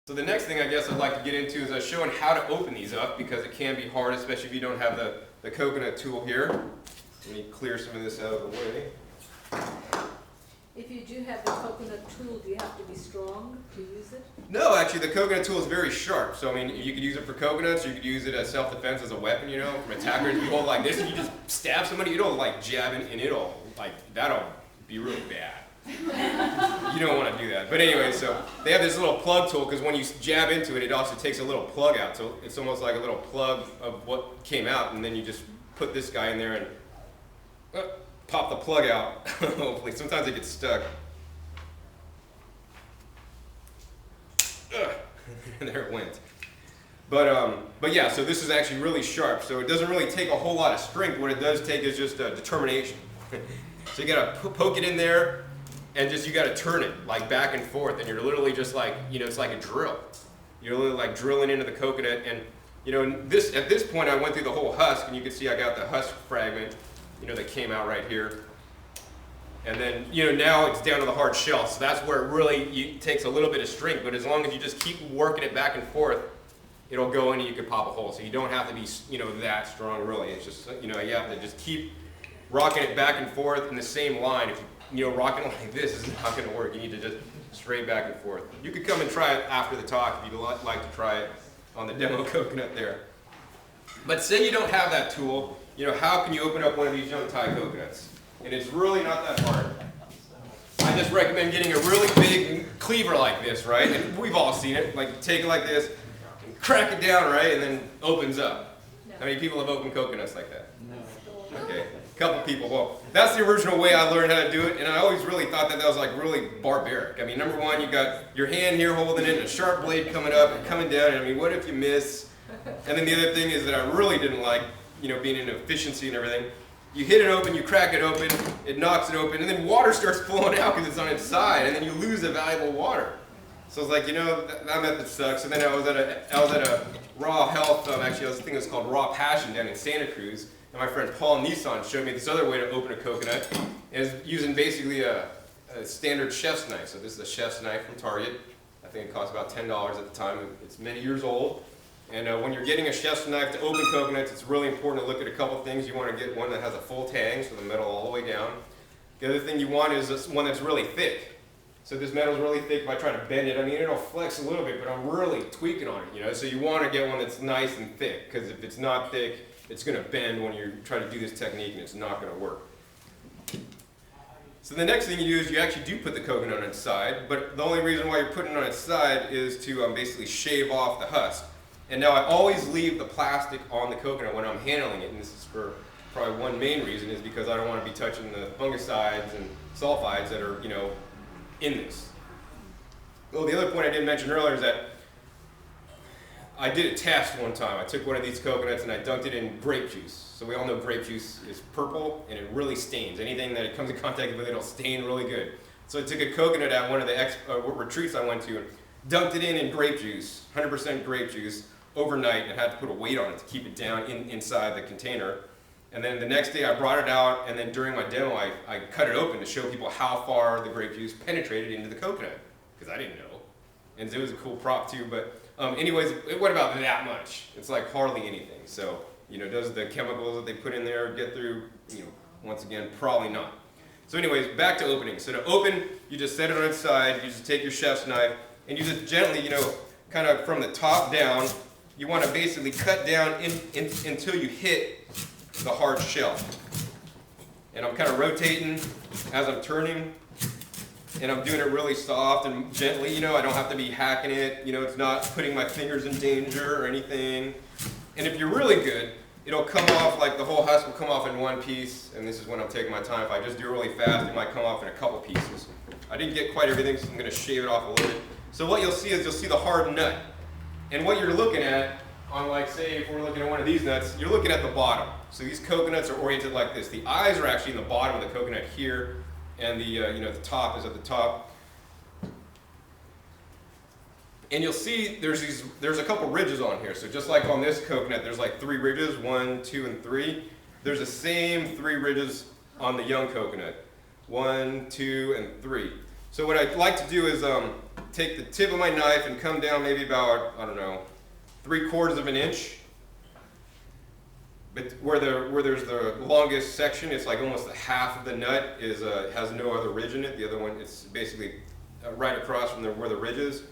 So the next thing I guess I'd like to get into is showing how to open these up, because it can be hard, especially if you don't have the coconut tool here. Let me clear some of this out of the way. If you do have the coconut tool, do you have to be strong to use it? No, actually the coconut tool is very sharp. So I mean, you could use it for coconuts, you could use it as self-defense, as a weapon, you know, from attackers. You hold like this and you just stab somebody, it'll like jab in, and it'll, like, that'll be really bad. You don't want to do that. But anyway, so they have this little plug tool, because when you jab into it, it also takes a little plug out. So it's almost like a little plug of what came out, and then you just put this guy in there and pop the plug out. Hopefully, sometimes it gets stuck. And there it went. But yeah, so this is actually really sharp. So it doesn't really take a whole lot of strength. What it does take is just determination. So you gotta poke it in there, and just you gotta turn it like back and forth, and you're literally just like, you know, it's like a drill. You're literally like drilling into the coconut, and you know, at this point I went through the whole husk, and you can see I got the husk fragment, you know, that came out right here. And then, you know, now it's down to the hard shell, so that's where it really takes a little bit of strength, but as long as you just keep working it back and forth, it'll go in and you can pop a hole. So you don't have to be, you know, that strong really. It's just, you know, you have to just keep rocking it back and forth in the same line. If you know, rocking it like this is not going to work. You need to just straight back and forth. You could come and try it after the talk if you'd like to try it on the demo coconut there. But say you don't have that tool, you know, how can you open up one of these young Thai coconuts? And it's really not that hard. I just recommend getting a really big cleaver like this, right? And we've all seen it. Like, you take it like this, and crack it down, right? And then opens up. No. How many people have opened coconuts like that? No. Okay, a couple people. Well, that's the original way I learned how to do it, and I always really thought that was like really barbaric. I mean, number one, you got your hand here holding it, and a sharp blade coming up and coming down, and I mean, what if you miss? And then the other thing is that I really didn't like, you know, being in efficiency and everything. You hit it open, you crack it open, it knocks it open, and then water starts flowing out because it's on its side, and then you lose the valuable water. So I was like, you know, that method sucks. And then I was at a Raw Health, actually I was thinking it was called Raw Passion down in Santa Cruz, and my friend Paul Nissan showed me this other way to open a coconut, and it's using basically a standard chef's knife. So this is a chef's knife from Target. I think it cost about $10 at the time. It's many years old. And when you're getting a chef's knife to open coconuts, it's really important to look at a couple things. You want to get one that has a full tang, so the metal all the way down. The other thing you want is one that's really thick. So this metal's really thick. If I try to bend it, I mean, it'll flex a little bit, but I'm really tweaking on it, you know? So you want to get one that's nice and thick, because if it's not thick, it's going to bend when you try to do this technique, and it's not going to work. So the next thing you do is you actually do put the coconut on its side, but the only reason why you're putting it on its side is to basically shave off the husk. And now I always leave the plastic on the coconut when I'm handling it, and this is for probably one main reason, is because I don't want to be touching the fungicides and sulfides that are, you know, in this. Well, the other point I didn't mention earlier is that I did a test one time. I took one of these coconuts and I dunked it in grape juice. So we all know grape juice is purple and it really stains. Anything that it comes in contact with, it'll stain really good. So I took a coconut at one of the retreats I went to and dunked it in grape juice, 100% grape juice, overnight, and had to put a weight on it to keep it down inside the container. And then the next day I brought it out, and then during my demo I cut it open to show people how far the grape juice penetrated into the coconut, because I didn't know. And it was a cool prop too, but anyways, it went about that much. It's like hardly anything. So, you know, does the chemicals that they put in there get through, you know, once again, probably not. So anyways, back to opening. So to open, you just set it on its side, you just take your chef's knife, and you just gently, you know, kind of from the top down, you want to basically cut down until you hit the hard shell. And I'm kind of rotating as I'm turning, and I'm doing it really soft and gently, you know, I don't have to be hacking it, you know, it's not putting my fingers in danger or anything. And if you're really good, it'll come off, like the whole husk will come off in one piece, and this is when I'm taking my time. If I just do it really fast, it might come off in a couple pieces. I didn't get quite everything, so I'm going to shave it off a little bit. So what you'll see is you'll see the hard nut. And what you're looking at, on like say if we're looking at one of these nuts, you're looking at the bottom. So these coconuts are oriented like this. The eyes are actually in the bottom of the coconut here, and the you know, the top is at the top. And you'll see there's a couple ridges on here. So just like on this coconut, there's like 3 ridges, 1, 2, and 3. There's the same 3 ridges on the young coconut, 1, 2, and 3. So what I'd like to do is take the tip of my knife and come down maybe about, I don't know, 3/4 of an inch. But where there's the longest section, it's like almost the half of the nut is has no other ridge in it. The other one, it's basically right across from where the ridge is.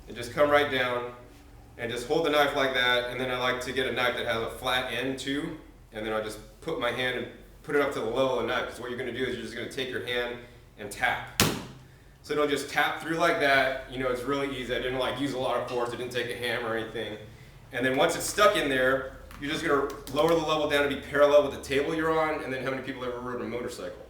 And just come right down and just hold the knife like that. And then I like to get a knife that has a flat end too. And then I'll just put my hand and put it up to the level of the knife. Because what you're going to do is you're just going to take your hand and tap. So it'll just tap through like that. You know, it's really easy. I didn't like use a lot of force. I didn't take a hammer or anything. And then once it's stuck in there, you're just going to lower the level down to be parallel with the table you're on. And then how many people ever rode a motorcycle?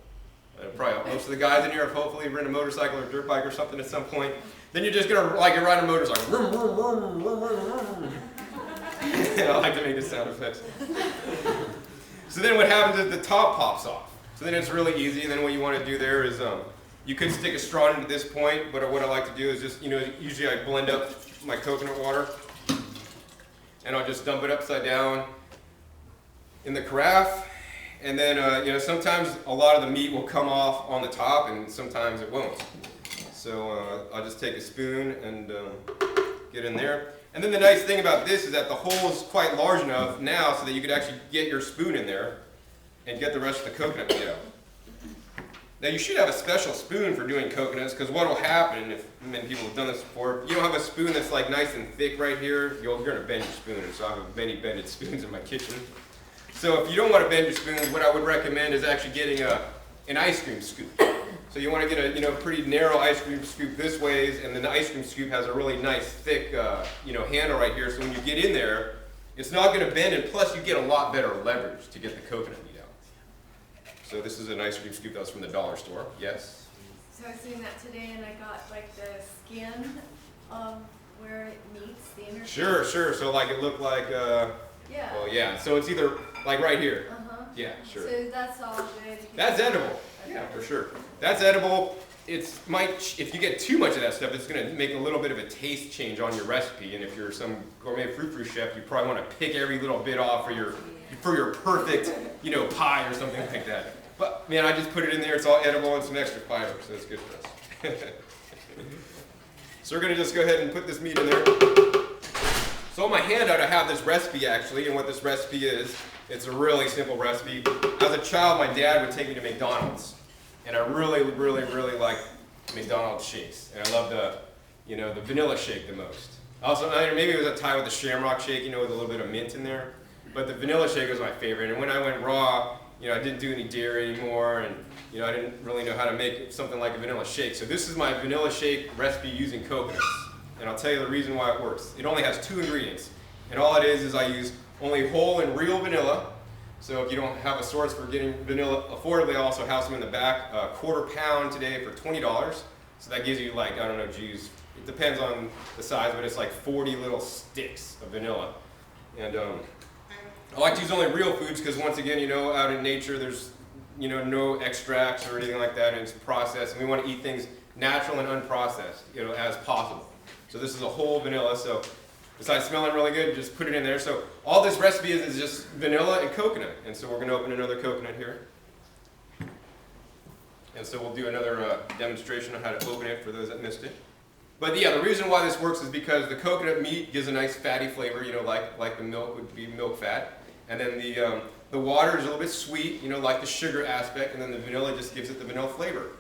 Probably most of the guys in here have hopefully ridden a motorcycle or dirt bike or something at some point. Then you're just going to, like you're riding a motorcycle. Vroom, vroom, vroom, vroom, vroom, vroom. I like to make the sound effects. So then what happens is the top pops off. So then it's really easy. And then what you want to do there is you could stick a straw in at this point. But what I like to do is just, you know, usually I blend up my coconut water. And I'll just dump it upside down in the carafe. And then, you know, sometimes a lot of the meat will come off on the top and sometimes it won't. So I'll just take a spoon and get in there. And then the nice thing about this is that the hole is quite large enough now so that you could actually get your spoon in there and get the rest of the coconut meat out. Now you should have a special spoon for doing coconuts, because what will happen, if many people have done this before, if you don't have a spoon that's like nice and thick right here, you're going to bend your spoon. And so I have many bended spoons in my kitchen. So if you don't want to bend your spoons, what I would recommend is actually getting an ice cream scoop. So you want to get a pretty narrow ice cream scoop this ways, and then the ice cream scoop has a really nice thick handle right here. So when you get in there, it's not going to bend, and plus you get a lot better leverage to get the coconut meat out. So this is an ice cream scoop that was from the dollar store. Yes? So I was doing that today, and I got like the skin of where it meets the inner. Sure. So like it looked like, Yeah. well, yeah. So it's either like right here. Yeah, sure. So that's all good. That's edible. Okay. Yeah, for sure. That's edible. If you get too much of that stuff, it's going to make a little bit of a taste change on your recipe. And if you're some gourmet frou-frou chef, you probably want to pick every little bit off for your perfect, pie or something like that. But man, I just put it in there. It's all edible and some extra fiber, so it's good for us. So we're going to just go ahead and put this meat in there. So on my handout, I have this recipe actually, and what this recipe is, it's a really simple recipe. As a child, my dad would take me to McDonald's, and I really, really, really like McDonald's shakes, and I love the vanilla shake the most. Also, maybe it was a tie with the Shamrock shake, with a little bit of mint in there, but the vanilla shake was my favorite. And when I went raw, I didn't do any dairy anymore, and I didn't really know how to make something like a vanilla shake. So this is my vanilla shake recipe using coconuts. And I'll tell you the reason why it works. It only has 2 ingredients. And all it is I use only whole and real vanilla. So if you don't have a source for getting vanilla affordably, I also have some in the back. 1/4 pound today for $20. So that gives you it depends on the size, but it's like 40 little sticks of vanilla. And I like to use only real foods because once again, out in nature, there's no extracts or anything like that, and it's processed. And we want to eat things natural and unprocessed, as possible. So this is a whole vanilla, so besides smelling really good, just put it in there. So all this recipe is just vanilla and coconut. And so we're going to open another coconut here. And so we'll do another demonstration on how to open it for those that missed it. But yeah, the reason why this works is because the coconut meat gives a nice fatty flavor, like the milk would be milk fat. And then the water is a little bit sweet, like the sugar aspect, and then the vanilla just gives it the vanilla flavor.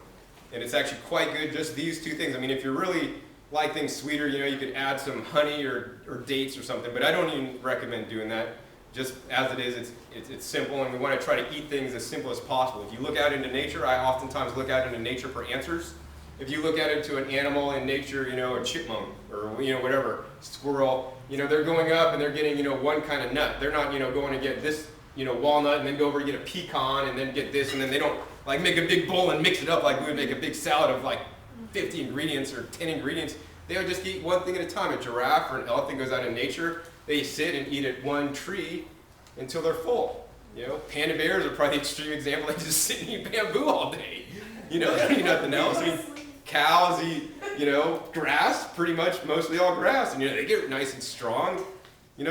And it's actually quite good, just these 2 things. I mean, if you're really like things sweeter, you could add some honey or dates or something, but I don't even recommend doing that. Just as it is, it's simple, and we want to try to eat things as simple as possible. If you look out into nature, I oftentimes look out into nature for answers. If you look out into an animal in nature, a chipmunk or whatever, squirrel, they're going up and they're getting one kind of nut. They're not going to get this walnut and then go over and get a pecan and then get this, and then they don't like make a big bowl and mix it up like we would make a big salad of like 50 ingredients or 10 ingredients. They would just eat one thing at a time. A giraffe or an elephant goes out in nature, they sit and eat at one tree until they're full. Panda bears are probably the extreme example. They just sit and eat bamboo all day. They eat nothing else. I mean, cows eat, grass, pretty much mostly all grass, and they get nice and strong.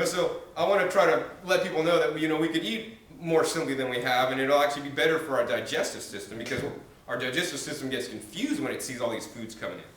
So I want to try to let people know that we could eat more simply than we have, and it'll actually be better for our digestive system, because our digestive system gets confused when it sees all these foods coming in.